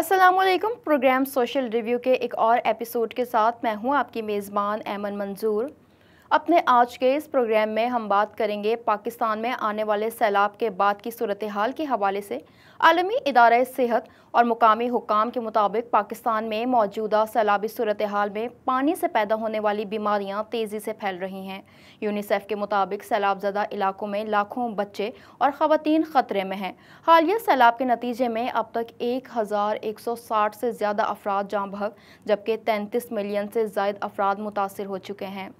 अस्सलामुअलैकुम। Programme social review के एक और एपिसोड के साथ मैं हूं आपकी मेज़बान ऐमन मंजूर। अपने आज के इस प्रोग्राम में हम बात करेंगे पाकिस्तान में आने वाले सैलाब के बाद की सूरत हाल के हवाले से। आलमी इदारा सेहत और मुकामी हुक्काम के मुताबिक पाकिस्तान में मौजूदा सैलाबी सूरत हाल में पानी से पैदा होने वाली बीमारियां तेज़ी से फैल रही हैं। यूनिसेफ के मुताबिक सैलाबज़दा इलाकों में लाखों बच्चे और ख़वातीन ख़तरे में हैं। हालिया सैलाब के नतीजे में अब तक 1160 से ज़्यादा अफराद जाँ बहक जबकि 33 मिलियन से ज़ायद अफराद मुतासर हो चुके हैं।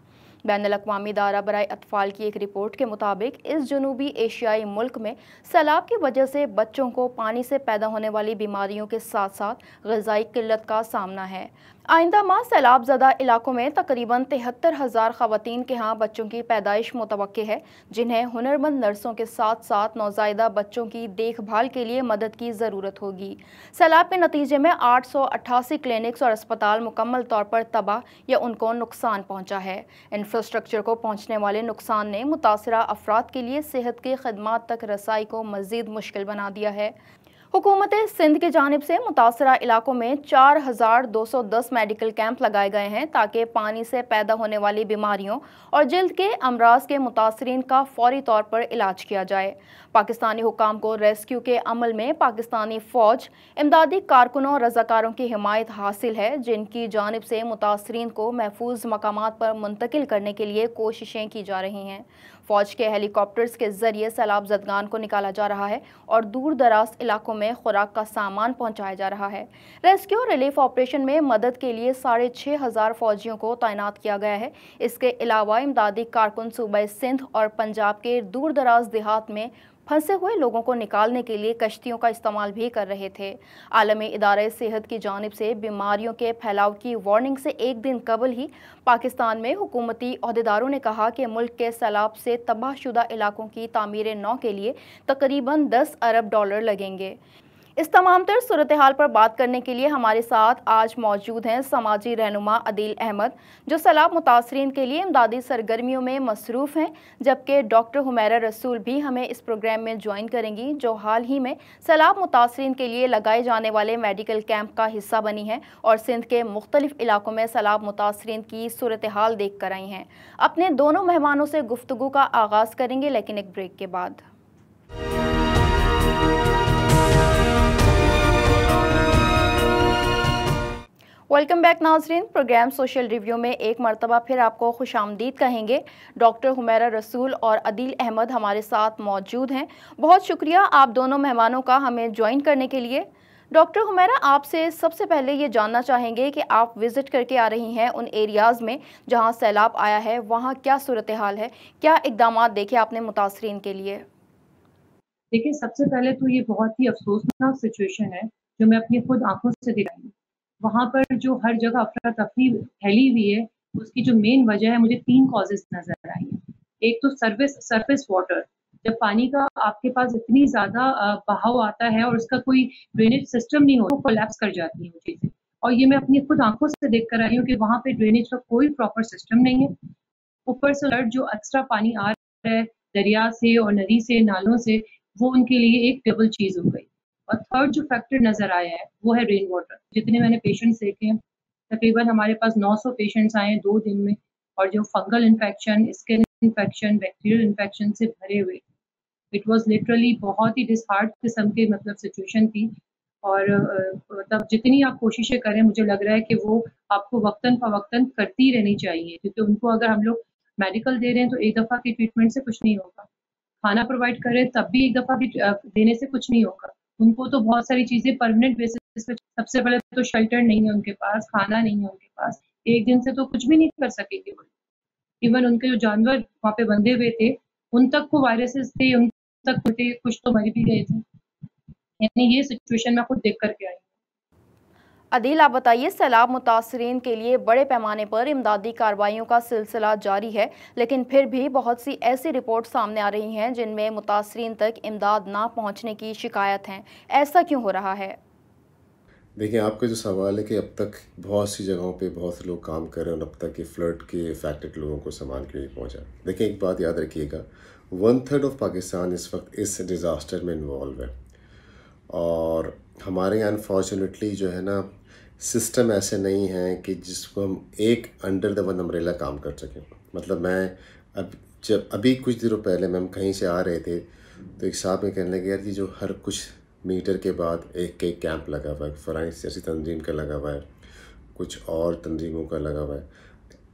बैनुल-अक़वामी इदारा बराए अतफ़ाल की एक रिपोर्ट के मुताबिक इस जनूबी एशियाई मुल्क में सैलाब की वजह से बच्चों को पानी से पैदा होने वाली बीमारियों के साथ साथ ग़िज़ाई किल्लत का सामना है। आइंदा माह सैलाब ज़दा इलाकों में तकरीबन 73,000 ख़वातीन के यहाँ बच्चों की पैदाइश मुतवक्के है, जिन्हें हुनरमंद नर्सों के साथ साथ नौज़ायदा बच्चों की देखभाल के लिए मदद की ज़रूरत होगी। सैलाब के नतीजे में 888 क्लिनिक्स और अस्पताल मुकम्मल तौर पर तबाह या उनको नुकसान पहुँचा है। इंफ्रास्ट्रक्चर को पहुँचने वाले नुकसान ने मुतासरा अफराद के लिए सेहत की खदमात तक रसाई को मज़ीद मुश्किल बना दिया है। हुकूमत सिंध की जानिब से मुतासरा इलाकों में 4,210 मेडिकल कैंप लगाए गए हैं ताकि पानी से पैदा होने वाली बीमारियों और जल्द के अमराज के मुतासरीन का फौरी तौर पर इलाज किया जाए। पाकिस्तानी हुक्काम को रेस्क्यू के अमल में पाकिस्तानी फ़ौज, इमदादी कारकुनों और रज़ाकारों की हिमायत हासिल है, जिनकी जानिब से मुतासरीन को महफूज मकामात पर मुंतकिल करने के लिए कोशिशें की जा रही हैं। फ़ौज के हेलीकॉप्टर्स के ज़रिए सैलाब ज़दगान को निकाला जा रहा है और दूर दराज इलाकों में खुराक का सामान पहुंचाया जा रहा है। रेस्क्यू और रिलीफ ऑपरेशन में मदद के लिए 6,500 फ़ौजियों को तैनात किया गया है। इसके अलावा इमदादी कारकुन सूबे सिंध और पंजाब के दूर दराज देहात में फंसे हुए लोगों को निकालने के लिए कश्तियों का इस्तेमाल भी कर रहे थे। आलमी इदारे सेहत की जानिब से बीमारियों के फैलाव की वार्निंग से एक दिन कबल ही पाकिस्तान में हुकूमती अहदेदारों ने कहा कि मुल्क के सैलाब से तबाहशुदा इलाकों की तामीर नौ के लिए तकरीबन 10 अरब डॉलर लगेंगे। इस तमाम तर सूरत हाल पर बात करने के लिए हमारे साथ आज मौजूद हैं समाजी रहनुमा अदील अहमद, जो सैलाब मुतासरीन के लिए इमदादी सरगर्मियों में मसरूफ़ हैं, जबकि डॉक्टर हुमैरा रसूल भी हमें इस प्रोग्राम में ज्वाइन करेंगी, जो हाल ही में सैलाब मुतासरीन के लिए लगाए जाने वाले मेडिकल कैंप का हिस्सा बनी हैं और सिंध के मुख्तलिफ इलाकों में सैलाब मुतासरीन की सूरत हाल देख कर आई हैं। अपने दोनों मेहमानों से गुफ्तगू का आगाज़ करेंगे, लेकिन एक ब्रेक के बाद। वेलकम बैक नाजरीन। प्रोग्राम सोशल रिव्यू में एक मरतबा फिर आपको खुशामदीद कहेंगे। डॉक्टर हुमैरा रसूल और अदील अहमद हमारे साथ मौजूद हैं। बहुत शुक्रिया आप दोनों मेहमानों का हमें ज्वाइन करने के लिए। डॉक्टर हुमैरा, आपसे सबसे पहले ये जानना चाहेंगे कि आप विज़िट करके आ रही हैं उन एरियाज़ में जहाँ सैलाब आया है, वहाँ क्या सूरत हाल है, क्या इक़दामात देखे आपने मुतासरीन के लिए? देखिए, सबसे पहले तो ये बहुत ही अफ़सोसनाक सिचुएशन है, जो मैं अपनी खुद आँखों से देख रही हूँ। वहाँ पर जो हर जगह अफ़रा-तफ़री फैली हुई है, उसकी जो मेन वजह है, मुझे 3 कॉज़ेज़ नज़र आई हैं। एक तो सरफ़ेस वाटर, जब पानी का आपके पास इतनी ज़्यादा बहाव आता है और उसका कोई ड्रेनेज सिस्टम नहीं होता, तो कोलैप्स कर जाती हैं वो चीज़ें। और ये मैं अपनी खुद आँखों से देख कर आई हूँ कि वहाँ पे ड्रेनेज का कोई प्रॉपर सिस्टम नहीं है। ऊपर से फ्लड जो एक्स्ट्रा पानी आ रहा है दरिया से और नदी से, नालों से, वो उनके लिए एक डबल चीज़ हो गई। और थर्ड जो फैक्टर नज़र आया है, वो है रेन वाटर। जितने मैंने पेशेंट्स देखे हैं, तकरीबन हमारे पास 900 पेशेंट्स आए हैं 2 दिन में, और जो fungal infection, skin infection, bacterial infection से भरे हुए। इट वाज़ लिटरली बहुत ही डिसहार्ट किस्म की मतलब सिचुएशन थी। और मतलब जितनी आप कोशिशें करें, मुझे लग रहा है कि वो आपको वक़्तन-फ़वक़्तन करती रहनी चाहिए, क्योंकि उनको अगर हम लोग मेडिकल दे रहे हैं, तो एक दफ़ा की ट्रीटमेंट से कुछ नहीं होगा। खाना प्रोवाइड करें, तब भी एक दफ़ा की देने से कुछ नहीं होगा। उनको तो बहुत सारी चीज़ें परमानेंट बेसिस पे, सबसे पहले तो शेल्टर नहीं है उनके पास, खाना नहीं है उनके पास। एक दिन से तो कुछ भी नहीं कर सकेंगे वो। इवन उनके जो जानवर वहाँ पे बंधे हुए थे, उन तक को वायरसेस थे, उन तक थे, कुछ तो मर भी गए थे। यानी ये सिचुएशन मैं खुद देख कर के आई हूँ। अदील, आप बताइए, सैलाब मुतासरीन के लिए बड़े पैमाने पर इमदादी कार्रवाइयों का सिलसिला जारी है, लेकिन फिर भी बहुत सी ऐसी रिपोर्ट सामने आ रही हैं जिनमें मुतासरीन तक इमदाद ना पहुंचने की शिकायत हैं। ऐसा क्यों हो रहा है? देखिए, आपका जो सवाल है कि अब तक बहुत सी जगहों पे बहुत से लोग काम कर रहे हैं और अब तक ये फ्लड के इफेक्टेड लोगों को सामान क्यों नहीं पहुंचा। देखिए, एक बात याद रखिएगा, 1/3 ऑफ पाकिस्तान इस वक्त इस डिज़ास्टर में इन्वॉल्व है और हमारे यहाँ अनफॉर्चुनेटली जो है ना, सिस्टम ऐसे नहीं है कि जिसको हम एक अंडर द वन अम्ब्रेला काम कर सकें। मतलब मैं अब जब अभी कुछ दिनों पहले हम कहीं से आ रहे थे, तो एक साहब ने कहने लगे, यार ये जो हर कुछ मीटर के बाद एक एक कैंप लगा हुआ है, फलानी जैसी तंजीम का लगा हुआ है, कुछ और तंजीमों का लगा हुआ है,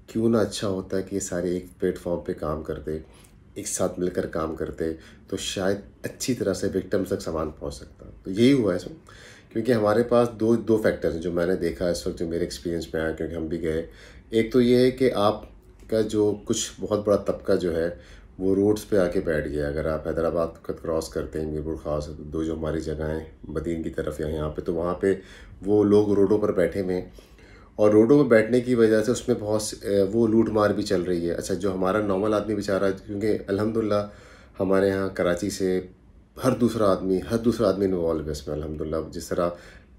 क्यों ना अच्छा होता है कि ये सारे एक प्लेटफॉर्म पे काम करते, एक साथ मिलकर काम करते, तो शायद अच्छी तरह से विक्टिम्स तक सामान पहुंच सकता। तो यही हुआ है इसमें, क्योंकि हमारे पास दो दो फैक्टर्स हैं जो मैंने देखा इस वक्त, जो मेरे एक्सपीरियंस में आया, क्योंकि हम भी गए। एक तो ये है कि आपका जो कुछ बहुत बड़ा तबका जो है वो रोड्स पे आके बैठ गया। अगर आप हैदराबाद को क्रॉस करते हैं, मीरपुर खास दो जो हमारी जगह हैं मदीन की तरफ या यहाँ पे, तो वहाँ पे वो लोग रोडों पर बैठे हुए हैं, और रोडों पर बैठने की वजह से उसमें वो लूट मार भी चल रही है। अच्छा, जो हमारा नॉर्मल आदमी बेचारा, क्योंकि अल्हम्दुलिल्लाह हमारे यहाँ कराची से हर दूसरा आदमी इन्वॉल्व है इसमें अल्हम्दुलिल्लाह। जिस तरह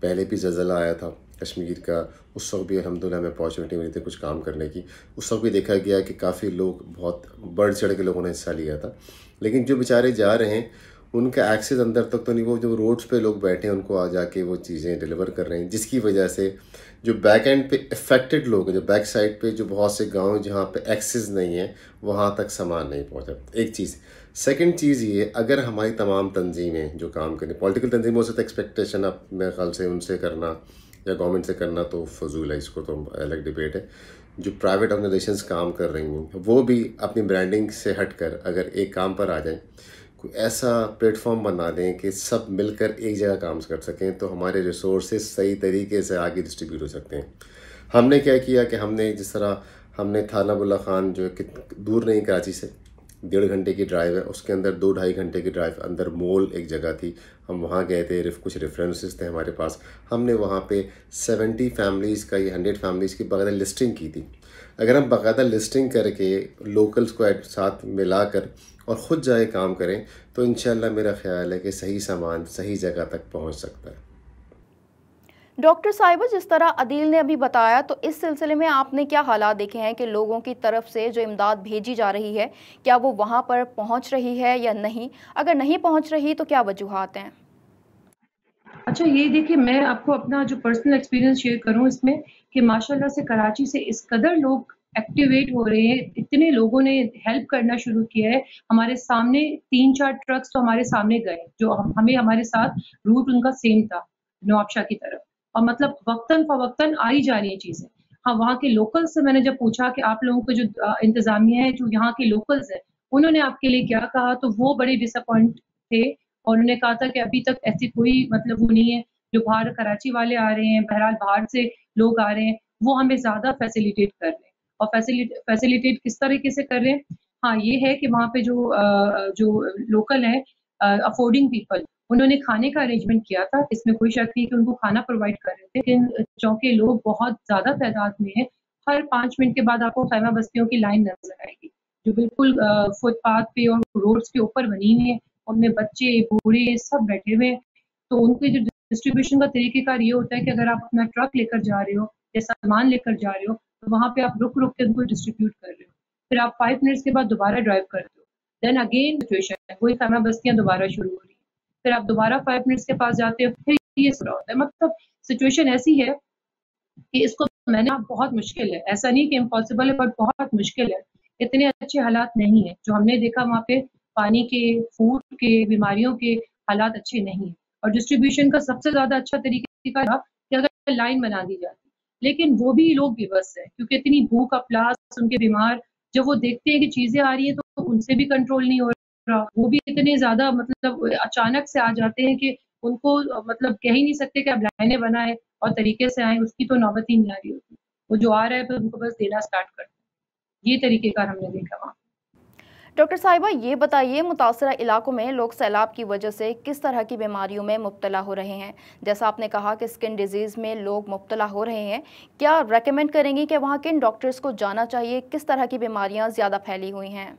पहले भी ज़लज़ला आया था कश्मीर का, उस वक्त भी अल्हम्दुलिल्लाह हमें अपॉर्चुनिटी मिली थी कुछ काम करने की। उस वक्त भी देखा गया कि काफ़ी लोग, बहुत बढ़ चढ़ के लोगों ने हिस्सा लिया था। लेकिन जो बेचारे जा रहे हैं उनका एक्सेस अंदर तक तो नहीं, वो जो रोड्स पे लोग बैठे हैं उनको आ जाके वो चीज़ें डिलीवर कर रहे हैं, जिसकी वजह से जो बैक एंड पे इफ़ेक्टेड लोग हैं, जो बैक साइड पे जो बहुत से गांव जहाँ पे एक्सेस नहीं है, वहाँ तक सामान नहीं पहुँचा। एक चीज़। सेकंड चीज़ ये, अगर हमारी तमाम तंजीमें जो काम करें, पॉलिटिकल तंजीमों से तो एक्सपेक्टेशन अब मेरे ख्याल से उनसे करना या गवर्नमेंट से करना तो फजूल है, इसको तो अलग डिबेट है। जो प्राइवेट ऑर्गेनाइजेशंस काम कर रही हैं वो भी अपनी ब्रांडिंग से हटकर अगर एक काम पर आ जाएं, कोई ऐसा प्लेटफॉर्म बना दें कि सब मिलकर एक जगह काम कर सकें, तो हमारे रिसोर्सेज सही तरीके से आगे डिस्ट्रीब्यूट हो सकते हैं। हमने क्या किया कि हमने जिस तरह हमने थाना बुल्ला खान जो कि दूर नहीं कराची से 1.5 घंटे की ड्राइव है, उसके अंदर 2-2.5 घंटे की ड्राइव अंदर मोल एक जगह थी, हम वहाँ गए थे। कुछ रेफरेंसेस थे हमारे पास, हमने वहाँ पे 70 फैमिलीज़ का या 100 फैमिलीज़ की बाकायदा लिस्टिंग की थी। अगर हम बाकायदा लिस्टिंग करके लोकल्स को साथ मिलाकर और ख़ुद जाए काम करें, तो इंशाल्लाह मेरा ख्याल है कि सही सामान सही जगह तक पहुँच सकता है। डॉक्टर साहिबा, जिस तरह अदील ने अभी बताया, तो इस सिलसिले में आपने क्या हालात देखे हैं कि लोगों की तरफ से जो इमदाद भेजी जा रही है, क्या वो वहाँ पर पहुँच रही है या नहीं? अगर नहीं पहुँच रही तो क्या वजूहात हैं? अच्छा, ये देखिए, मैं आपको अपना जो पर्सनल एक्सपीरियंस शेयर करूँ इसमें, कि माशाल्लाह से कराची से इस कदर लोग एक्टिवेट हो रहे हैं, इतने लोगों ने हेल्प करना शुरू किया है। हमारे सामने 3-4 ट्रक्स तो हमारे सामने गए, जो हमें हमारे साथ रूट उनका सेम था, नवाबशाह की तरफ, और मतलब वक़्तन-फ़वक़्तन आ ही जा रही हैं चीज़ें। हाँ, वहाँ के लोकल्स से मैंने जब पूछा कि आप लोगों के जो इंतज़ामिया है, जो यहाँ के लोकल्स हैं, उन्होंने आपके लिए क्या कहा, तो वो बड़े डिसअपॉइंट थे, और उन्होंने कहा था कि अभी तक ऐसी कोई मतलब वो नहीं है, जो बाहर कराची वाले आ रहे हैं, बहरहाल बाहर से लोग आ रहे हैं, वो हमें ज़्यादा फैसिलिटेट कर रहे हैं। और फैसिलिटेट किस तरीके से कर रहे हैं? हाँ, ये है कि वहाँ पे जो लोकल हैं, अफोर्डिंग पीपल, उन्होंने खाने का अरेंजमेंट किया था, इसमें कोई शक नहीं कि उनको खाना प्रोवाइड कर रहे थे। लेकिन चूँकि लोग बहुत ज़्यादा तादाद में हैं, हर 5 मिनट के बाद आपको खैमा बस्तियों की लाइन नज़र आएगी, जो बिल्कुल फुटपाथ पे और रोड्स के ऊपर बनी हुई है। उनमें बच्चे, बूढ़े सब बैठे हुए हैं। तो उनके जो डिस्ट्रीब्यूशन का तरीक़ेकार ये होता है कि अगर आप अपना ट्रक लेकर जा रहे हो या सामान लेकर जा रहे हो, तो वहाँ पे आप रुक-रुक के उनको डिस्ट्रीब्यूट कर रहे हो। फिर आप 5 मिनट्स के बाद दोबारा ड्राइव करते हो। देन अगेन सिचुएशन है, वही खैमा बस्तियाँ दोबारा शुरू हो रही हैं। फिर आप दोबारा 5 मिनट्स के पास जाते हो, फिर ये शुरू होता है। मतलब सिचुएशन ऐसी है कि इसको मैनेज बहुत मुश्किल है। ऐसा नहीं कि इम्पॉसिबल है, बट बहुत मुश्किल है। इतने अच्छे हालात नहीं है। जो हमने देखा वहाँ पे पानी के, फूड के, बीमारियों के हालात अच्छे नहीं हैं। और डिस्ट्रीब्यूशन का सबसे ज़्यादा अच्छा तरीका था कि अगर लाइन बना दी जाती। लेकिन वो भी लोग बेबस हैं, क्योंकि इतनी भूख अफलास, उनके बीमार, जब वो देखते हैं कि चीज़ें आ रही हैं तो उनसे भी कंट्रोल नहीं हो रहा। वो भी इतने ज़्यादा मतलब अचानक से आ जाते हैं कि उनको मतलब कह ही नहीं सकते कि आप लाइनें बनाएँ और तरीके से आएँ, उसकी तो नौबत ही नहीं आ रही होती। वो जो आ रहा है, फिर उनको बस देना स्टार्ट करते हैं। ये तरीक़ेकार हमने देखा वहाँ। डॉक्टर साहिबा, ये बताइए, मुतासरा इलाकों में लोग सैलाब की वजह से किस तरह की बीमारियों में मुब्तला हो रहे हैं? जैसा आपने कहा कि स्किन डिजीज़ में लोग मुब्तला हो रहे हैं, क्या रेकमेंड करेंगी कि वहाँ किन डॉक्टर्स को जाना चाहिए? किस तरह की बीमारियाँ ज़्यादा फैली हुई हैं?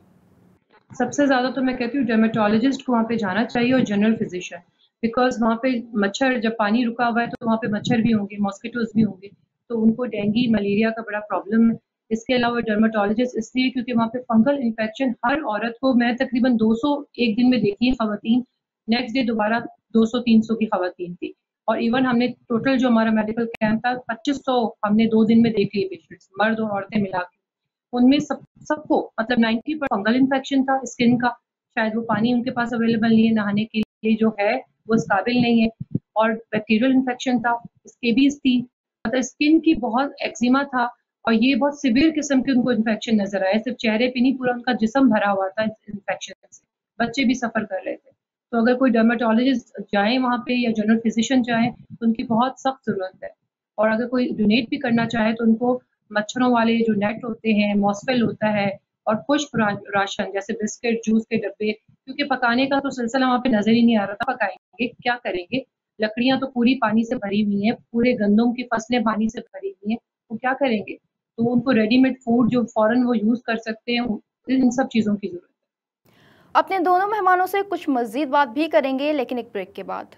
सबसे ज़्यादा तो मैं कहती हूँ डर्मेटोलॉजिस्ट को वहाँ पे जाना चाहिए, और जनरल फिजिशियन, बिकॉज़ वहाँ पे मच्छर, जब पानी रुका हुआ है तो वहाँ पे मच्छर भी होंगे, मॉस्किटोज़ भी होंगे, तो उनको डेंगू, मलेरिया का बड़ा प्रॉब्लम है। इसके अलावा डर्मेटोलॉजिस्ट इसलिए क्योंकि वहाँ पे फंगल इन्फेक्शन हर औरत को, मैं तकरीबन 200 एक दिन में देखी है ख़वातीन, नेक्स्ट डे दोबारा 200-300 की ख़वातीन थी। और इवन हमने टोटल जो हमारा मेडिकल कैंप था 2500 हमने 2 दिन में देख लिए पेशेंट्स, मर्द और औरतें मिला के। उनमें सबको मतलब 90% फंगल इन्फेक्शन था स्किन का, शायद वो पानी उनके पास अवेलेबल नहीं है नहाने के लिए, जो है वो इस काबिल नहीं है, और बैक्टीरियल इन्फेक्शन था, स्केबीज थी, मतलब स्किन की बहुत एक्जिमा था, और ये बहुत सिवियर किस्म के उनको इन्फेक्शन नजर आए, सिर्फ चेहरे पे नहीं पूरा उनका जिस्म भरा हुआ था इन्फेक्शन से, बच्चे भी सफर कर रहे थे। तो अगर कोई डर्मेटोलॉजिस्ट जाए वहाँ पे या जनरल फिजिशियन जाए तो उनकी बहुत सख्त जरूरत है, और अगर कोई डोनेट भी करना चाहे तो उनको मच्छरों वाले जो नेट होते हैं, मॉस्फेल होता है, और खुश्क राशन जैसे बिस्किट, जूस के डब्बे, क्योंकि पकाने का तो सिलसिला वहाँ पे नजर ही नहीं आ रहा था, पकाएंगे क्या करेंगे, लकड़ियां तो पूरी पानी से भरी हुई हैं, पूरे गंदम की फसलें पानी से भरी हुई हैं, वो क्या करेंगे? तो उनको रेडीमेड फूड जो फौरन वो यूज कर सकते हैं, इन सब चीजों की जरूरत है। अपने दोनों मेहमानों से कुछ मजीद बात भी करेंगे, लेकिन एक ब्रेक के बाद।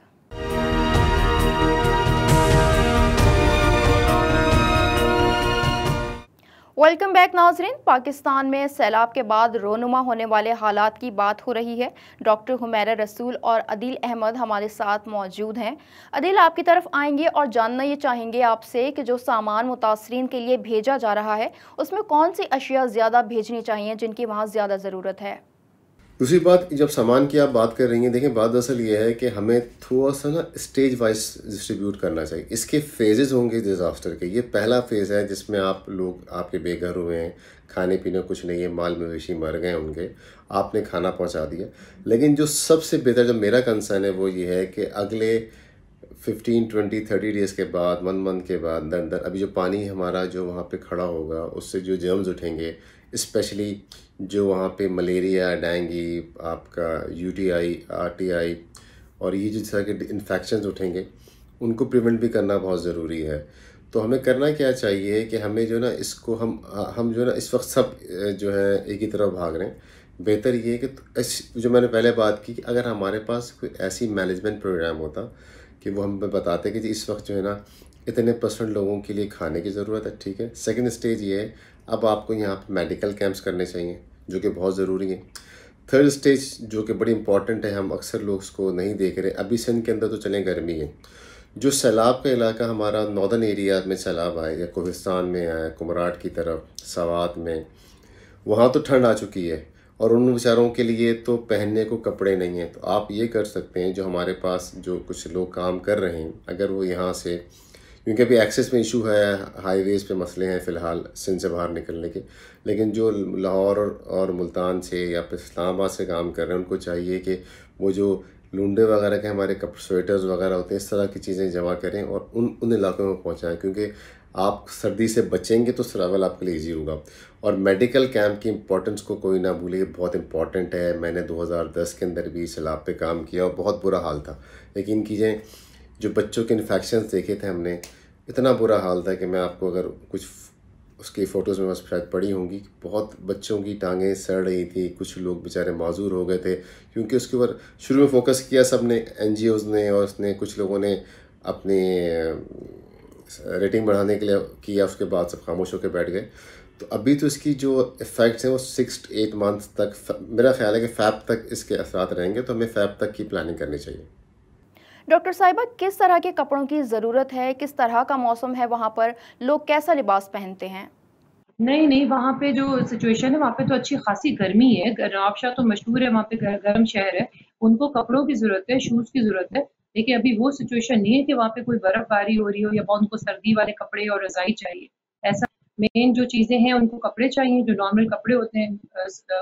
वेलकम बैक नाजरीन। पाकिस्तान में सैलाब के बाद रोनुमा होने वाले हालात की बात हो रही है। डॉक्टर हुमैरा रसूल और अदील अहमद हमारे साथ मौजूद हैं। अदील, आपकी तरफ आएंगे और जानना ये चाहेंगे आपसे कि जो सामान मुतासरीन के लिए भेजा जा रहा है उसमें कौन सी अशिया ज़्यादा भेजनी चाहिए जिनकी वहाँ ज़्यादा ज़रूरत है। दूसरी बात, जब सामान की आप बात कर रही हैं, देखिए बात दरअसल ये है कि हमें थोड़ा सा ना स्टेज वाइज डिस्ट्रीब्यूट करना चाहिए। इसके फेजेस होंगे डिज़ास्टर के। ये पहला फेज़ है जिसमें आप लोग आपके बेघर हुए हैं, खाने पीने कुछ नहीं है, माल मवेशी मर गए उनके, आपने खाना पहुंचा दिया। लेकिन जो सबसे बेहतर, जो मेरा कंसर्न है वो ये है कि अगले 15, 20, 30 डेज़ के बाद, 1 मंथ के बाद अंदर अभी जो पानी हमारा जो वहाँ पे खड़ा होगा उससे जो जर्म्स उठेंगे, स्पेशली जो वहाँ पे मलेरिया, डेंगू, आपका यूटीआई, आरटीआई और ये जो तरह के इन्फेक्शंस उठेंगे, उनको प्रिवेंट भी करना बहुत ज़रूरी है। तो हमें करना क्या चाहिए कि हमें जो ना इसको हम जो ना इस वक्त सब जो है एक ही तरफ भाग रहे हैं। बेहतर ये है कि जो मैंने पहले बात की कि अगर हमारे पास कोई ऐसी मैनेजमेंट प्रोग्राम होता कि वो हमें बताते कि जी इस वक्त जो है ना इतने % लोगों के लिए खाने की ज़रूरत है, ठीक है। सेकंड स्टेज ये है, अब आपको यहाँ पे मेडिकल कैंप्स करने चाहिए जो कि बहुत ज़रूरी है। थर्ड स्टेज जो कि बड़ी इंपॉर्टेंट है, हम अक्सर लोग उसको नहीं देख रहे। अभी सिंध के अंदर तो चलें गर्मी है, जो सैलाब का इलाका हमारा नॉर्दर्न एरिया में सैलाब आए या कोहिस्तान में आए, कुमराट की तरफ, सवात में, वहाँ तो ठंड आ चुकी है और उन बेचारों के लिए तो पहनने को कपड़े नहीं हैं। तो आप ये कर सकते हैं, जो हमारे पास जो कुछ लोग काम कर रहे हैं, अगर वो यहाँ से, क्योंकि अभी एक्सेस में इशू है, हाईवेज़ पे मसले हैं फ़िलहाल सिंध से बाहर निकलने के, लेकिन जो लाहौर और मुल्तान से या फिर इस्लामाबाद से काम कर रहे हैं उनको चाहिए कि वो जो लुंडे वगैरह के हमारे स्वेटर्स वगैरह होते हैं, इस तरह की चीज़ें जमा करें और उन इलाकों में पहुँचाएँ, क्योंकि आप सर्दी से बचेंगे तो सर्वाइवल आपके लिए ईजी होगा। और मेडिकल कैंप की इंपॉर्टेंस को कोई ना भूले, बहुत इंपॉर्टेंट है। मैंने 2010 के अंदर भी सैलाब पे काम किया और बहुत बुरा हाल था। लेकिन चीज़ें जो बच्चों के इन्फेक्शंस देखे थे हमने, इतना बुरा हाल था कि मैं आपको अगर कुछ उसकी फ़ोटोज़ में बस शायद पड़ी होंगी, बहुत बच्चों की टांगें सड़ रही थी, कुछ लोग बेचारे माजूर हो गए थे, क्योंकि उसके ऊपर शुरू में फोकस किया सब ने, NGOs ने, और उसने कुछ लोगों ने अपनी रेटिंग बढ़ाने के लिए किया, उसके बाद सब खामोश होकर बैठ गए। तो अभी तो इसकी जो इफ़ेक्ट्स हैं वो 6 to 8 मंथ्स तक, मेरा ख्याल है कि फ़ैब तक इसके असरात रहेंगे, तो हमें फ़ैब तक की प्लानिंग करनी चाहिए। डॉक्टर साहिबा, किस तरह के कपड़ों की ज़रूरत है, किस तरह का मौसम है वहाँ पर, लोग कैसा लिबास पहनते हैं? नहीं, वहाँ पे जो सिचुएशन है वहाँ पे तो अच्छी खासी गर्मी है। नवाबशाह तो मशहूर है, वहाँ पे गर्म शहर है। उनको कपड़ों की ज़रूरत है, शूज़ की ज़रूरत है। देखिए अभी वो सिचुएशन नहीं है कि वहाँ पे कोई बर्फ़बारी हो रही हो या बहुत उनको सर्दी वाले कपड़े और रज़ाई चाहिए। ऐसा मेन जो चीज़ें हैं उनको कपड़े चाहिए, जो नॉर्मल कपड़े होते हैं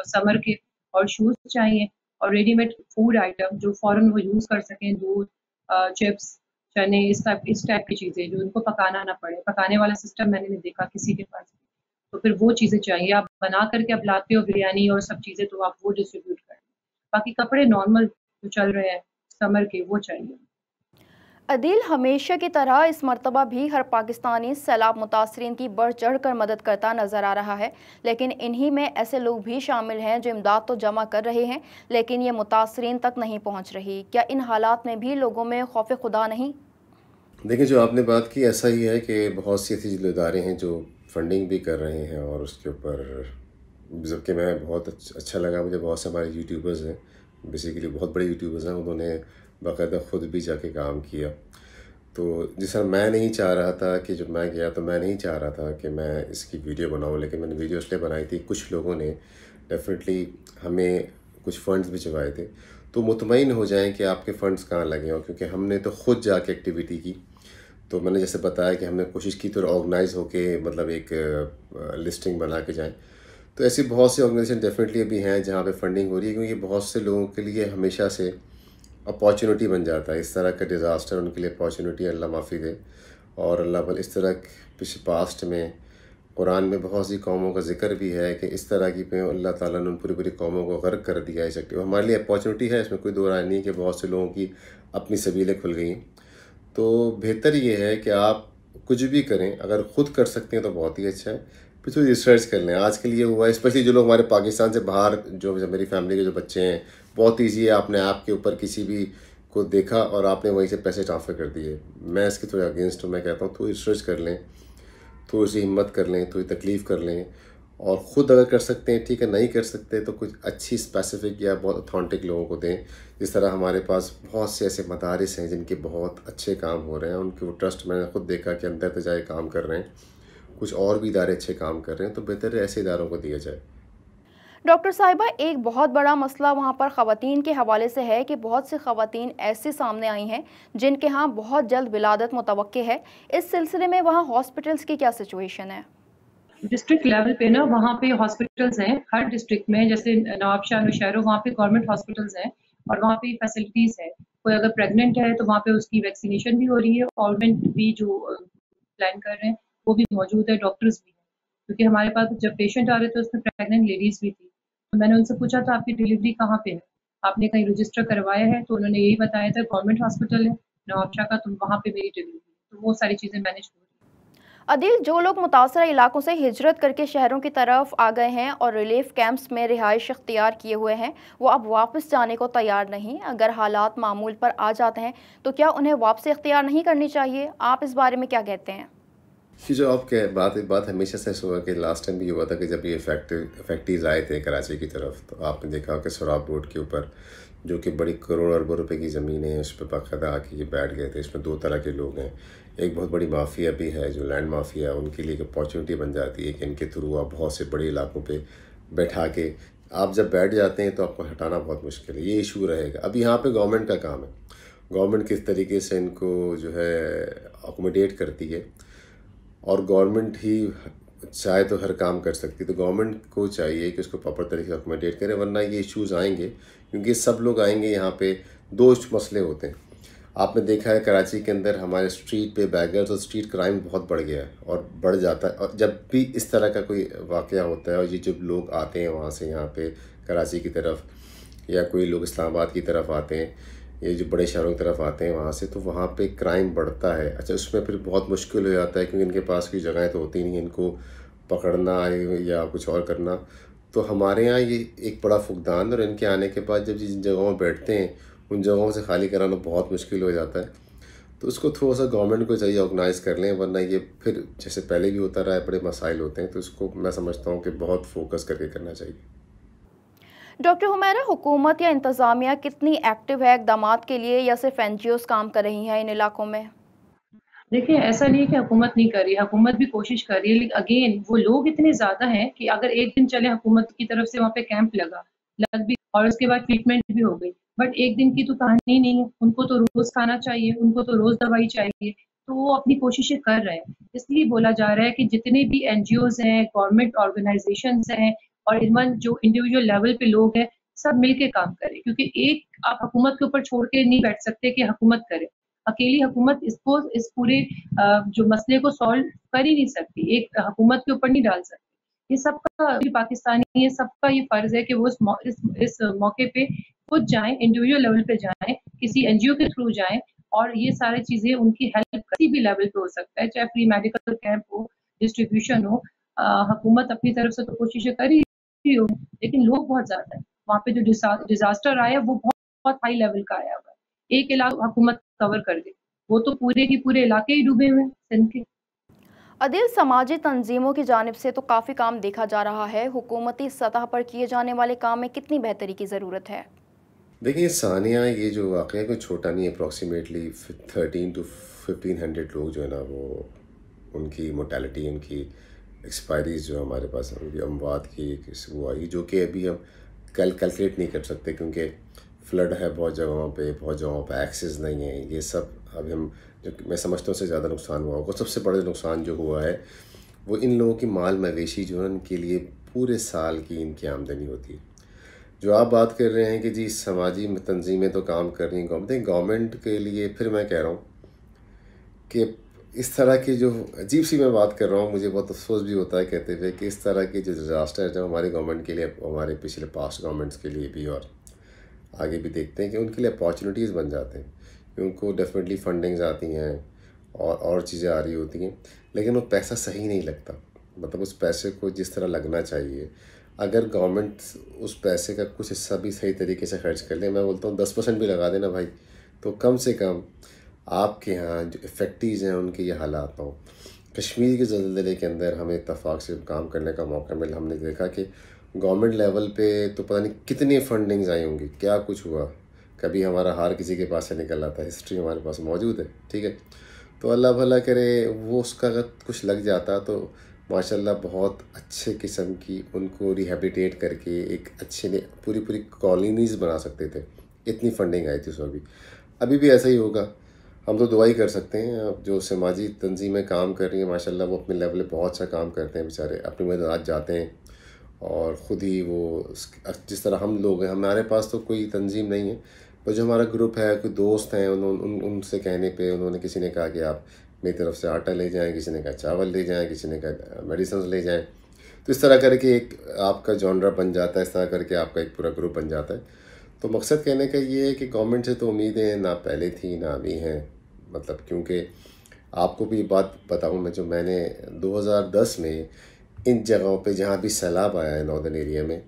समर के, और शूज़ चाहिए, और रेडीमेड फूड आइटम जो फ़ौरन वो यूज़ कर सकें, दूध, चिप्स, चने, इस टाइप की चीज़ें जो उनको पकाना ना पड़े। पकाने वाला सिस्टम मैंने नहीं देखा किसी के पास। तो फिर वो चीज़ें चाहिए। आप बना करके अब लाते हो बिरयानी और सब चीज़ें, तो आप वो डिस्ट्रीब्यूट करें। बाकी कपड़े नॉर्मल जो चल रहे हैं समर के, वो चाहिए। अदील, हमेशा की तरह इस मर्तबा भी हर पाकिस्तानी सैलाब मुतासरीन की बढ़ चढ़ कर मदद करता नज़र आ रहा है, लेकिन इन्हीं में ऐसे लोग भी शामिल हैं जो इमदाद तो जमा कर रहे हैं लेकिन ये मुतासरीन तक नहीं पहुँच रही। क्या इन हालात में भी लोगों में खौफ खुदा नहीं? देखिए, जो आपने बात की, ऐसा ही है कि बहुत सी ऐसी इदारे हैं जो फंडिंग भी कर रहे हैं, और उसके ऊपर जबकि मैं बहुत अच्छा लगा मुझे, बहुत से हमारे यूट्यूबर्स हैं, बेसिकली बहुत बड़े यूट्यूबर्स हैं, उन्होंने बाकायदा ख़ुद भी जाके काम किया। तो जिस तरह मैं नहीं चाह रहा था कि जब मैं गया तो मैं नहीं चाह रहा था कि मैं इसकी वीडियो बनाऊँ, लेकिन मैंने वीडियो इसलिए बनाई थी, कुछ लोगों ने डेफ़िनेटली हमें कुछ फ़ंड्स भिजवाए थे, तो मुतमईन हो जाएँ कि आपके फ़ंड्स कहाँ लगे हों, क्योंकि हमने तो खुद जाके एक्टिविटी की। तो मैंने जैसे बताया कि हमने कोशिश की तो ऑर्गेनाइज़ होके मतलब एक लिस्टिंग बना के जाएँ। तो ऐसी बहुत सी ऑर्गेनाइजेशन डेफ़िनेटली अभी हैं जहाँ पे फंडिंग हो रही है, क्योंकि बहुत से लोगों के लिए हमेशा से अपॉर्चुनिटी बन जाता है। इस तरह का डिज़ास्टर उनके लिए अपॉर्चुनिटी, अल्लाह माफ़ी दे। और अल्लाह बल इस तरह पिछले पास्ट में कुरान में बहुत सी कौमों का ज़िक्र भी है कि इस तरह की पे अल्लाह ताला ने उन पूरी पूरी कौमों को गर्क कर दिया है। इस एक्टिव हमारे लिए अपॉर्चुनिटी है, इसमें कोई दो राय नहीं है कि बहुत से लोगों की अपनी सबीलें खुल गई। तो बेहतर ये है कि आप कुछ भी करें, अगर ख़ुद कर सकते हैं तो बहुत ही अच्छा है, फिर थोड़ी रिसर्च कर लें। आजकल ये हुआ है, स्पेशली जो लोग हमारे पाकिस्तान से बाहर, जो मेरी फैमिली के जो बच्चे हैं, बहुत ईजी है, आपने ऐप के ऊपर किसी भी को देखा और आपने वहीं से पैसे ट्रांसफ़र कर दिए। मैं इसके थोड़े अगेंस्ट हूँ, मैं कहता हूँ थोड़ी रिसर्च कर लें, थोड़ी सी हिम्मत कर लें, थोड़ी तकलीफ़ कर लें, और ख़ुद अगर कर सकते हैं ठीक है, नहीं कर सकते तो कुछ अच्छी स्पेसिफिक या बहुत ऑथेंटिक लोगों को दें। जिस तरह हमारे पास बहुत से ऐसे मदारिस हैं जिनके बहुत अच्छे काम हो रहे हैं, उनके वो ट्रस्ट मैंने खुद देखा कि अंदर से जाए काम कर रहे हैं, कुछ और भी इदारे अच्छे काम कर रहे हैं, तो बेहतर है ऐसे इदारों को दिया जाए। डॉक्टर साहिबा, एक बहुत बड़ा मसला वहाँ पर ख़वातीन के हवाले से है कि बहुत सी ख़वातीन ऐसी सामने आई हैं जिनके यहाँ बहुत जल्द विलादत मुतवक्के है। इस सिलसिले में वहाँ हॉस्पिटल्स की क्या सिचुएशन है? डिस्ट्रिक्ट लेवल पे ना वहाँ पे हॉस्पिटल्स हैं हर डिस्ट्रिक्ट में, जैसे नवाबशाह, नौशहरा, वहाँ पे गवर्नमेंट हॉस्पिटल्स हैं और वहाँ पे फैसिलिटीज़ है। कोई अगर प्रेग्नेंट है तो वहाँ पे उसकी वैक्सीनेशन भी हो रही है, गवर्नमेंट भी जो प्लान कर रहे हैं वो भी मौजूद है, डॉक्टर्स भी हैं। क्योंकि हमारे पास जब पेशेंट आ रहे थे उसमें प्रेग्नेंट लेडीज़ भी थी, तो मैंने उनसे पूछा था आपकी डिलीवरी कहाँ पे है, आपने कहीं रजिस्टर करवाया है? तो उन्होंने यही बताया था गवर्नमेंट हॉस्पिटल है नवाबशाह का, तो वहाँ पे मेरी डिलीवरी है। तो वो सारी चीज़ें मैनेज हो रही हैं। अदील, जो लोग मुतासरा इलाकों से हिजरत करके शहरों की तरफ आ गए हैं और रिलीफ कैंप्स में रिहाइश इख्तियार किए हुए हैं, वो अब वापस जाने को तैयार नहीं। अगर हालात मामूल पर आ जाते हैं तो क्या उन्हें वापसी इख्तियार नहीं करनी चाहिए? आप इस बारे में क्या कहते हैं? ये जो आप कह बात हमेशा से हुआ कि लास्ट टाइम भी हुआ था कि जब ये फैक्ट्रीज आए थे कराची की तरफ, तो आपने देखा कि सोराब रोड के ऊपर, जो कि बड़ी करोड़ अरबों रुपए की ज़मीन है, उस पर बाकायदा आके ये बैठ गए थे। इसमें दो तरह के लोग हैं, एक बहुत बड़ी माफिया भी है जो लैंड माफिया, उनके लिए एक अपॉर्चुनिटी बन जाती है कि इनके थ्रू आप बहुत से बड़े इलाकों पे बैठा के आप जब बैठ जाते हैं तो आपको हटाना बहुत मुश्किल है, ये इशू रहेगा। अब यहाँ पे गवर्नमेंट का काम है, गवर्नमेंट किस तरीके से इनको जो है अकोमोडेट करती है, और गवर्नमेंट ही चाहे तो हर काम कर सकती है, तो गवर्नमेंट को चाहिए कि उसको प्रॉपर तरीके से अकोमोडेट करे, वरना ये इश्यूज़ आएंगे। क्योंकि सब लोग आएंगे यहाँ पे, दो मसले होते हैं। आपने देखा है कराची के अंदर हमारे स्ट्रीट पे बैगर्स और स्ट्रीट क्राइम बहुत बढ़ गया है और बढ़ जाता है, और जब भी इस तरह का कोई वाक़या होता है और ये जब लोग आते हैं वहाँ से यहाँ पे कराची की तरफ, या कोई लोग इस्लामाबाद की तरफ आते हैं, ये जो बड़े शहरों की तरफ आते हैं वहाँ से, तो वहाँ पे क्राइम बढ़ता है। अच्छा, उसमें फिर बहुत मुश्किल हो जाता है क्योंकि इनके पास कोई जगह तो होती नहीं है इनको पकड़ना या कुछ और करना। तो हमारे यहाँ ये एक बड़ा फुकदान, और इनके आने के बाद जब जिन जगहों में बैठते हैं उन जगहों से खाली कराना बहुत मुश्किल हो जाता है। तो उसको थोड़ा सा गवर्नमेंट को चाहिए ऑर्गेनाइज़ कर लें, वरना ये फिर जैसे पहले भी होता रहा है, बड़े मसाइल होते हैं। तो इसको मैं समझता हूँ कि बहुत फोकस करके करना चाहिए। डॉक्टर हुमैरा, हुकूमत या इंतज़ामिया कितनी एक्टिव है इक़दामात के लिए, या सिर्फ एनजीओज़ काम कर रही हैं इन इलाकों में? देखिए, ऐसा नहीं है कि हुकूमत नहीं कर रही है, हुकूमत भी कोशिश कर रही है, लेकिन अगेन वो लोग इतने ज़्यादा हैं कि अगर एक दिन चले हुकूमत की तरफ से वहाँ पे कैंप लग भी और उसके बाद ट्रीटमेंट भी हो गई, बट एक दिन की तो कहानी नहीं है। उनको तो रोज़ खाना चाहिए, उनको तो रोज़ दवाई चाहिए, तो वो अपनी कोशिशें कर रहे हैं। इसलिए बोला जा रहा है कि जितने भी एनजीओज़ हैं, गवर्नमेंट ऑर्गेनाइज़ेशंस हैं और इवन जो इंडिविजुअल लेवल पे लोग हैं, सब मिल के काम करें, क्योंकि एक आप हुकूमत के ऊपर छोड़ के नहीं बैठ सकते कि हुकूमत करे। अकेली हुकूमत इसको इस पूरे जो मसले को सॉल्व कर ही नहीं सकती, एक हुकूमत के ऊपर नहीं डाल सकती। ये सबका भी पाकिस्तानी है, सबका ये फ़र्ज़ है कि वो इस मौके पे खुद जाएँ, इंडिविजुअल लेवल पे जाएँ, किसी एनजीओ के थ्रू जाएँ और ये सारी चीज़ें उनकी हेल्प किसी भी लेवल पे हो सकता है, चाहे फ्री मेडिकल कैंप हो, डिस्ट्रीब्यूशन हो। हुकूमत अपनी तरफ से तो कोशिशें कर ही रही होगी, लेकिन लोग बहुत ज़्यादा हैं। वहाँ पे जो डिज़ास्टर आया वो बहुत हाई लेवल का आया हुआ है। एक इलाका हुकूमत कवर कर दे, वो तो पूरे के पूरे इलाके ही डूबे हुए हैं सिंध के। अदील, समाजी तंजीमों की जानिब से तो काफ़ी काम देखा जा रहा है, हुकूमती सतह पर किए जाने वाले काम में कितनी बेहतरी की ज़रूरत है? देखिए सानिया, ये जो वाक़या कोई छोटा नहीं है, अप्रॉक्सीमेटली 13 to 1500 लोग जो है ना वो उनकी मोर्टेलिटी, उनकी एक्सपायरीज जो हमारे पास है, उनकी अमवात की वो आई, जो कि अभी हम कैलकुलेट नहीं कर सकते, क्योंकि फ्लड है बहुत जगहों पे एक्सेस नहीं है। ये सब अभी हम जो मैं समझता हूँ उससे ज़्यादा नुकसान हुआ होगा। सबसे बड़ा नुकसान जो हुआ है वो इन लोगों की माल मवेशी जो है उनके लिए पूरे साल की इनकी आमदनी होती है। जो आप बात कर रहे हैं कि जी समाजी तंजीमें तो काम कर रही हैं, गवर्नमेंट के लिए फिर मैं कह रहा हूँ कि इस तरह की जो अजीब सी मैं बात कर रहा हूँ, मुझे बहुत अफसोस भी होता है कहते हुए कि इस तरह के जो डिज़ास्टर जो हमारी गवर्नमेंट के लिए, हमारे पिछले पास्ट गवर्नमेंट्स के लिए भी और आगे भी देखते हैं कि उनके लिए अपॉर्चुनिटीज़ बन जाते हैं, कि उनको डेफिनेटली फंडिंग्स आती हैं और चीज़ें आ रही होती हैं, लेकिन वो पैसा सही नहीं लगता। मतलब उस पैसे को जिस तरह लगना चाहिए, अगर गवर्नमेंट उस पैसे का कुछ हिस्सा भी सही तरीके से खर्च कर ले, मैं बोलता हूँ 10% भी लगा देना भाई, तो कम से कम आपके यहाँ जो इफ़ेक्टिव्स हैं उनके ये हालात ना हो। कश्मीर के ज़लज़ले के अंदर हमें इत्तफाक से काम करने का मौका मिला। हमने देखा कि गवर्नमेंट लेवल पे तो पता नहीं कितनी फंडिंग्स आई होंगी, क्या कुछ हुआ, कभी हमारा हार किसी के पास से निकल आता है, हिस्ट्री हमारे पास मौजूद है, ठीक है। तो अल्लाह भला करे, वो उसका अगर कुछ लग जाता तो माशाल्लाह बहुत अच्छे किस्म की उनको रिहेबिलिटेट करके एक अच्छे ने पूरी कॉलोनीज़ बना सकते थे। इतनी फंडिंग आई थी उसमें। अभी भी ऐसा ही होगा। हम तो दुआ ही कर सकते हैं। अब जो समाजी तंजीमें काम कर रही हैं माशाल्लाह, वो अपने लेवल पे बहुत अच्छा काम करते हैं बेचारे, अपनी मदद जाते हैं और ख़ुद ही वो जिस तरह हम लोग हैं, हमारे पास तो कोई तंजीम नहीं है, पर जो हमारा ग्रुप है, कोई दोस्त हैं, उनसे कहने पे उन्होंने, किसी ने कहा कि आप मेरी तरफ से आटा ले जाएं, किसी ने कहा चावल ले जाएं, किसी ने कहा मेडिसिन ले जाएं। तो इस तरह करके एक आपका जॉनरा बन जाता है, इस तरह करके आपका एक पूरा ग्रुप बन जाता है। तो मकसद कहने का ये है कि गवर्नमेंट से तो उम्मीदें ना पहले थी ना अभी हैं। मतलब क्योंकि आपको भी बात बताऊँ मैं, जो मैंने 2010 में इन जगहों पे जहाँ भी सैलाब आया है नॉर्दर्न एरिया में,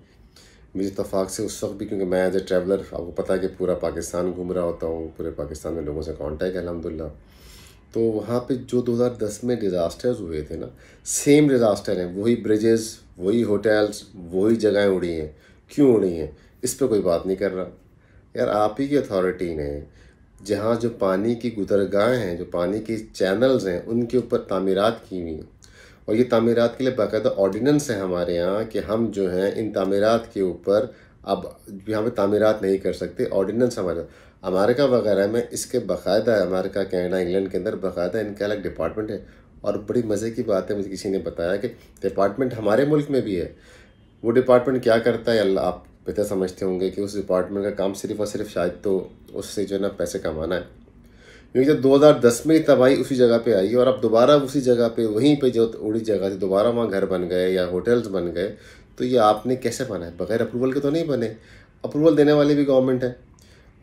मुझे इत्तफाक से उस वक्त भी, क्योंकि मैं एज ए ट्रैवलर, आपको पता है कि पूरा पाकिस्तान घूम रहा होता हूँ, पूरे पाकिस्तान में लोगों से कांटेक्ट है अल्हम्दुलिल्लाह। तो वहाँ पे जो 2010 में डिज़ास्टर्स हुए थे ना, सेम डिज़ास्टर हैं, वही ब्रिजेस, वही होटल्स, वही जगहें उड़ी हैं। क्यों उड़ी हैं, इस पर कोई बात नहीं कर रहा। यार आप ही की अथॉरिटी ने जहाँ जो पानी की गुज़रगाहें हैं, जो पानी की चैनल्स हैं, उनके ऊपर तामीरात की हुई हैं, और ये तामीरात के लिए बाकायदा ऑर्डिनेंस है हमारे यहाँ कि हम जो हैं इन तामीरात के ऊपर अब यहाँ पे तामीरात नहीं कर सकते। ऑर्डिनेंस हमारे अमेरिका वगैरह में इसके बाकायदा, अमेरिका, कनाडा, इंग्लैंड के अंदर बाकायदा इनका अलग डिपार्टमेंट है। और बड़ी मज़े की बात है, मुझे किसी ने बताया कि डिपार्टमेंट हमारे मुल्क में भी है। वो डिपार्टमेंट क्या करता है, अल्लाह आप बेहतर समझते होंगे कि उस डिपार्टमेंट का काम सिर्फ़ और सिर्फ शायद तो उससे जो है ना पैसे कमाना है। क्योंकि जब 2010 में तबाही उसी जगह पे आई और अब दोबारा उसी जगह पे, वहीं पे जो उड़ी जगह थी, दोबारा वहाँ घर बन गए या होटल्स बन गए, तो ये आपने कैसे बनाए? बगैर अप्रूवल के तो नहीं बने। अप्रूवल देने वाली भी गवर्नमेंट है,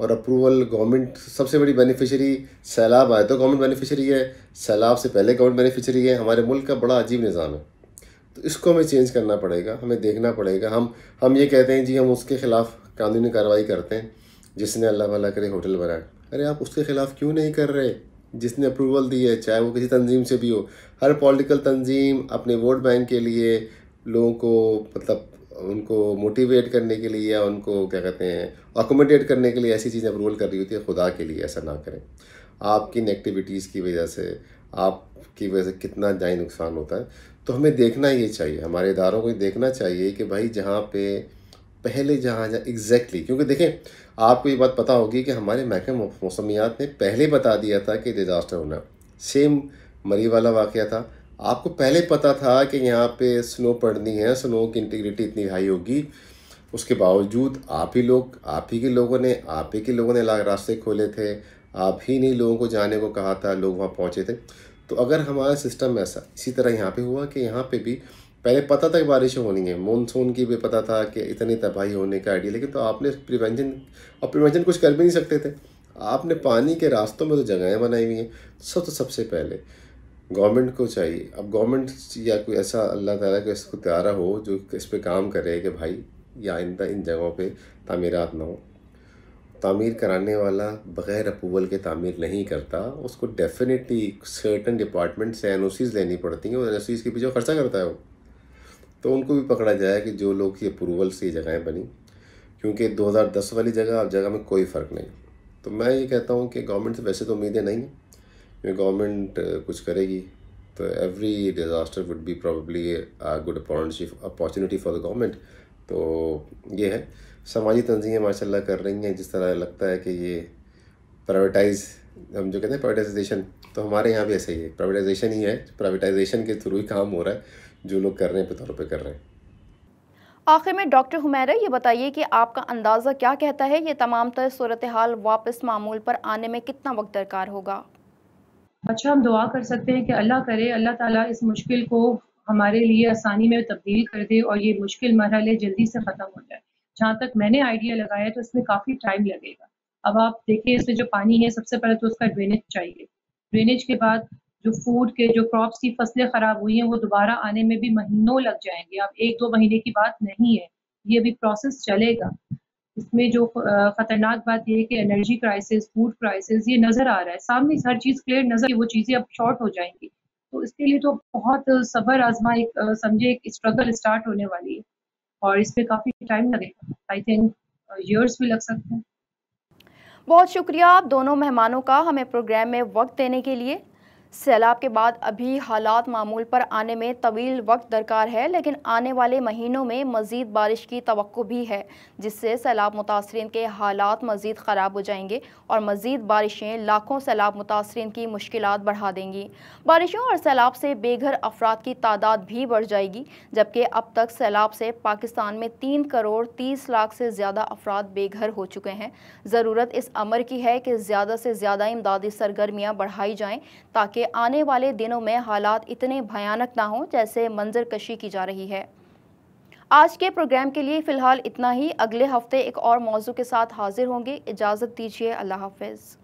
और अप्रूवल गवर्नमेंट सबसे बड़ी बेनिफिशरी। सैलाब आए तो गवर्नमेंट बेनिफिशरी है, सैलाब से पहले गवर्नमेंट बेनिफिशरी है। हमारे मुल्क का बड़ा अजीब निज़ाम है, तो इसको हमें चेंज करना पड़ेगा, हमें देखना पड़ेगा। हम ये कहते हैं जी हम उसके ख़िलाफ़ कानूनी कार्रवाई करते हैं जिसने अल्लाह भला करे होटल बनाया। अरे आप उसके ख़िलाफ़ क्यों नहीं कर रहे जिसने अप्रूवल दी है, चाहे वो किसी तंजीम से भी हो। हर पॉलिटिकल तंजीम अपने वोट बैंक के लिए लोगों को, मतलब उनको मोटिवेट करने के लिए या उनको क्या कहते हैं अकोमोडेट करने के लिए ऐसी चीज़ें अप्रूवल कर रही होती है। खुदा के लिए ऐसा ना करें। आपकी नेगेटिविटीज़ की वजह से, आपकी वजह से कितना जानी नुकसान होता है। तो हमें देखना ये चाहिए, हमारे इदारों को देखना चाहिए कि भाई जहाँ पे पहले जहाँ एग्जैक्टली, क्योंकि देखें आपको ये बात पता होगी कि हमारे महकमे मौसमियात ने पहले बता दिया था कि डिज़ास्टर होना। सेम मरी वाला वाक़या था, आपको पहले पता था कि यहाँ पे स्नो पड़नी है, स्नो की इंटीग्रिटी इतनी हाई होगी। उसके बावजूद आप ही के लोगों ने रास्ते खोले थे, आप ही नहीं लोगों को जाने को कहा था, लोग वहाँ पहुँचे थे। तो अगर हमारा सिस्टम ऐसा, इसी तरह यहाँ पे हुआ कि यहाँ पे भी पहले पता था कि बारिशें होनी है, मानसून की भी पता था कि इतनी तबाही होने का आइडिया, लेकिन तो आपने प्रिवेंशन कुछ कर भी नहीं सकते थे। आपने पानी के रास्तों में तो जगहें बनाई हुई हैं। सबसे पहले गवर्नमेंट को चाहिए, अब गवर्नमेंट या कोई ऐसा अल्लाह ताला को इसको त्यारा हो जो इस पर काम करे कि भाई या इन जगहों पे तामीरात ना हो। तामीर कराने वाला बग़ैर अप्रूवल के तामीर नहीं करता, उसको डेफिनेटली सर्टन डिपार्टमेंट से एनओसीज़ लेनी पड़ती हैं, और एनओसीज़ के पीछे खर्चा करता है वो। तो उनको भी पकड़ा जाए कि जो लोग की अप्रूवल से ये जगहें बनी, क्योंकि 2010 वाली जगह अब जगह में कोई फ़र्क नहीं। तो मैं ये कहता हूँ कि गवर्नमेंट से वैसे तो उम्मीदें नहीं हैं, गवर्नमेंट कुछ करेगी तो every disaster would be probably a good opportunity for the government. तो ये है, समाजी तंजीमें माशाल्लाह कर रही हैं। जिस तरह लगता है कि ये प्राइवेटाइज, हम जो कहते हैं प्राइवेटाइजेशन, तो हमारे यहाँ भी ऐसा ही है, प्राइवेटाइजेशन ही है। प्राइवेटाइजेशन के थ्रू ही काम हो रहा है, जो लोग कर रहे हैं पे तौर पे कर रहे हैं। आखिर में डॉक्टर हुमैरा, ये बताइए कि आपका अंदाज़ा क्या कहता है, ये तमाम तर सूरत हाल वापस मामूल पर आने में कितना वक्त दरकार होगा? अच्छा, हम दुआ कर सकते हैं कि अल्लाह करे, अल्लाह ताला इस मुश्किल को हमारे लिए आसानी में तब्दील कर दे और ये मुश्किल मरहले जल्दी से ख़त्म हो जाए। जहाँ तक मैंने आइडिया लगाया तो इसमें काफ़ी टाइम लगेगा। अब आप देखिए, इसमें जो पानी है, सबसे पहले तो उसका ड्रेनेज चाहिए। ड्रेनेज के बाद जो फूड के जो क्रॉप्स की फसलें ख़राब हुई हैं, वो दोबारा आने में भी महीनों लग जाएँगे। अब 1-2 महीने की बात नहीं है, ये अभी प्रोसेस चलेगा। इसमें जो खतरनाक बात ये है कि एनर्जी क्राइसिस, फूड क्राइसिस ये नज़र आ रहा है। सामने हर चीज़ क्लियर नज़र, वो चीज़ें अब शॉर्ट हो जाएँगी। तो इसके लिए तो बहुत सब्र आज़मा एक समझिए एक स्ट्रगल स्टार्ट होने वाली है और इसमें काफ़ी टाइम लगेगा। आई थिंक ईयर्स भी लग सकते हैं। बहुत शुक्रिया आप दोनों मेहमानों का हमें प्रोग्राम में वक्त देने के लिए। सैलाब के बाद अभी हालात मामूल पर आने में तवील वक्त दरकार है, लेकिन आने वाले महीनों में मज़ीद बारिश की तवक्को भी है, जिससे सैलाब मुतासरीन के हालात मज़ीद ख़राब हो जाएंगे और मज़ीद बारिशें लाखों सैलाब मुतासरीन की मुश्किलात बढ़ा देंगी। बारिशों और सैलाब से बेघर अफराद की तादाद भी बढ़ जाएगी, जबकि अब तक सैलाब से पाकिस्तान में 3 करोड़ 30 लाख से ज़्यादा अफराद बेघर हो चुके हैं। ज़रूरत इस अमर की है कि ज़्यादा से ज़्यादा इमदादी सरगर्मियाँ बढ़ाई जाएँ, ताकि आने वाले दिनों में हालात इतने भयानक ना हों जैसे मंजर कशी की जा रही है। आज के प्रोग्राम के लिए फ़िलहाल इतना ही। अगले हफ्ते एक और मौजू के साथ हाजिर होंगे। इजाज़त दीजिए। अल्लाह हाफ़िज़।